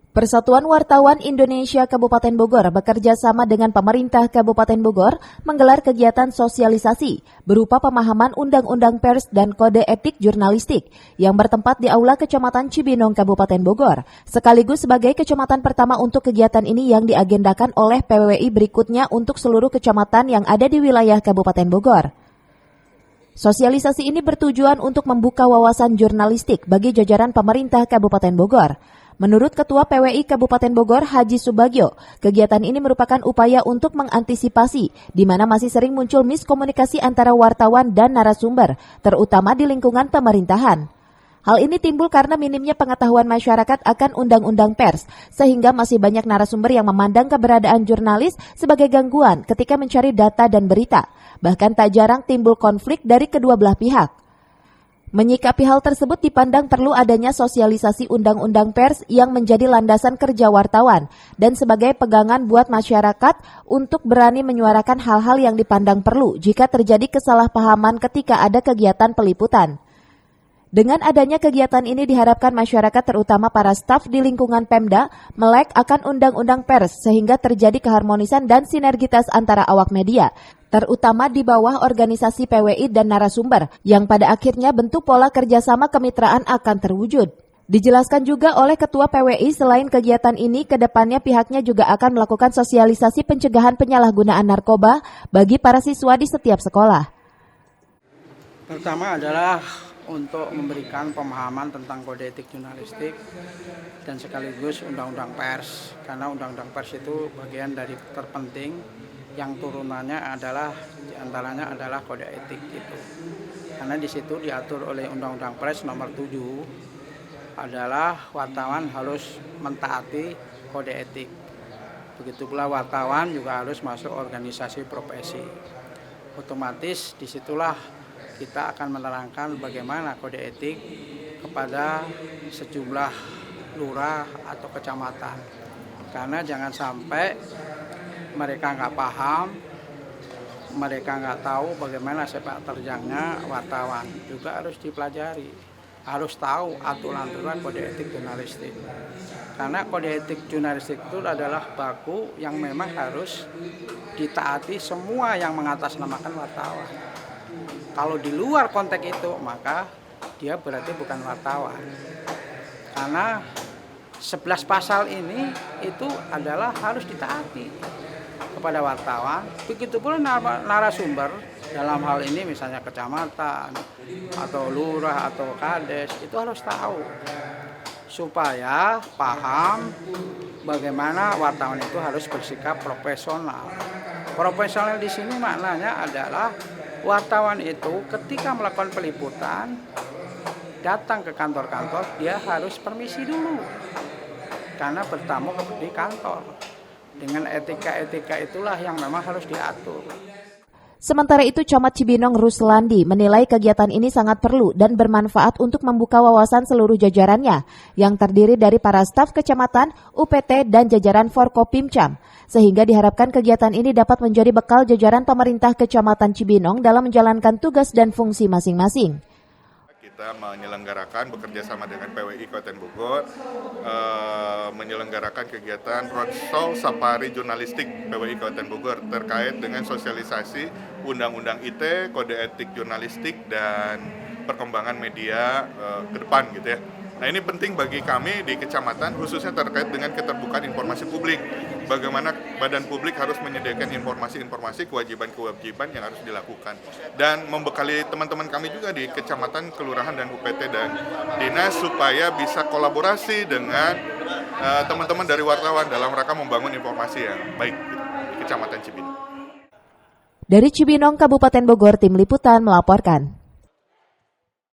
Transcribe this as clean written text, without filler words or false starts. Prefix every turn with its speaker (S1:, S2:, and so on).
S1: Persatuan Wartawan Indonesia Kabupaten Bogor bekerja sama dengan pemerintah Kabupaten Bogor menggelar kegiatan sosialisasi berupa pemahaman Undang-Undang Pers dan Kode Etik Jurnalistik yang bertempat di Aula Kecamatan Cibinong, Kabupaten Bogor, sekaligus sebagai kecamatan pertama untuk kegiatan ini yang diagendakan oleh PWI berikutnya untuk seluruh kecamatan yang ada di wilayah Kabupaten Bogor. Sosialisasi ini bertujuan untuk membuka wawasan jurnalistik bagi jajaran pemerintah Kabupaten Bogor. Menurut Ketua PWI Kabupaten Bogor, Haji Subagio, kegiatan ini merupakan upaya untuk mengantisipasi di mana masih sering muncul miskomunikasi antara wartawan dan narasumber, terutama di lingkungan pemerintahan. Hal ini timbul karena minimnya pengetahuan masyarakat akan Undang-Undang Pers, sehingga masih banyak narasumber yang memandang keberadaan jurnalis sebagai gangguan ketika mencari data dan berita. Bahkan tak jarang timbul konflik dari kedua belah pihak. Menyikapi hal tersebut dipandang perlu adanya sosialisasi Undang-Undang Pers yang menjadi landasan kerja wartawan dan sebagai pegangan buat masyarakat untuk berani menyuarakan hal-hal yang dipandang perlu jika terjadi kesalahpahaman ketika ada kegiatan peliputan. Dengan adanya kegiatan ini diharapkan masyarakat terutama para staf di lingkungan Pemda melek akan Undang-Undang Pers sehingga terjadi keharmonisan dan sinergitas antara awak media, terutama di bawah organisasi PWI dan narasumber yang pada akhirnya bentuk pola kerjasama kemitraan akan terwujud. Dijelaskan juga oleh Ketua PWI selain kegiatan ini, ke depannya pihaknya juga akan melakukan sosialisasi pencegahan penyalahgunaan narkoba bagi para siswa di setiap sekolah.
S2: Pertama adalah untuk memberikan pemahaman tentang kode etik jurnalistik dan sekaligus Undang-Undang Pers, karena Undang-Undang Pers itu bagian dari terpenting yang turunannya adalah diantaranya adalah kode etik itu. Karena di situ diatur oleh Undang-Undang Pers nomor 7 adalah wartawan harus mentaati kode etik. Begitu pula wartawan juga harus masuk organisasi profesi. Otomatis disitulah kita akan menerangkan bagaimana kode etik kepada sejumlah lurah atau kecamatan. Karena jangan sampai mereka nggak paham, mereka nggak tahu bagaimana sepak terjangnya wartawan. Juga harus dipelajari, harus tahu aturan-aturan kode etik jurnalistik. Karena kode etik jurnalistik itu adalah baku yang memang harus ditaati semua yang mengatasnamakan wartawan. Kalau di luar konteks itu, maka dia berarti bukan wartawan. Karena 11 pasal ini itu adalah harus ditaati kepada wartawan. Begitu pula narasumber dalam hal ini misalnya kecamatan atau lurah atau kades itu harus tahu supaya paham bagaimana wartawan itu harus bersikap profesional. Profesional di sini maknanya adalah wartawan itu ketika melakukan peliputan datang ke kantor-kantor dia harus permisi dulu karena bertamu di kantor. Dengan etika-etika itulah yang memang harus diatur.
S1: Sementara itu, Camat Cibinong Ruslandi menilai kegiatan ini sangat perlu dan bermanfaat untuk membuka wawasan seluruh jajarannya yang terdiri dari para staf kecamatan, UPT, dan jajaran Forkopimcam, sehingga diharapkan kegiatan ini dapat menjadi bekal jajaran pemerintah Kecamatan Cibinong dalam menjalankan tugas dan fungsi masing-masing.
S3: Kita menyelenggarakan bekerja sama dengan PWI Kabupaten Bogor, menyelenggarakan kegiatan roadshow safari jurnalistik PWI Kabupaten Bogor terkait dengan sosialisasi Undang-Undang ITE, kode etik jurnalistik dan perkembangan media ke depan gitu ya. Nah ini penting bagi kami di kecamatan khususnya terkait dengan keterbukaan informasi publik. Bagaimana badan publik harus menyediakan informasi-informasi, kewajiban-kewajiban yang harus dilakukan. Dan membekali teman-teman kami juga di kecamatan, kelurahan, dan UPT dan dinas supaya bisa kolaborasi dengan teman-teman dari wartawan dalam rangka membangun informasi yang baik di Kecamatan Cibinong.
S1: Dari Cibinong, Kabupaten Bogor, Tim Liputan melaporkan.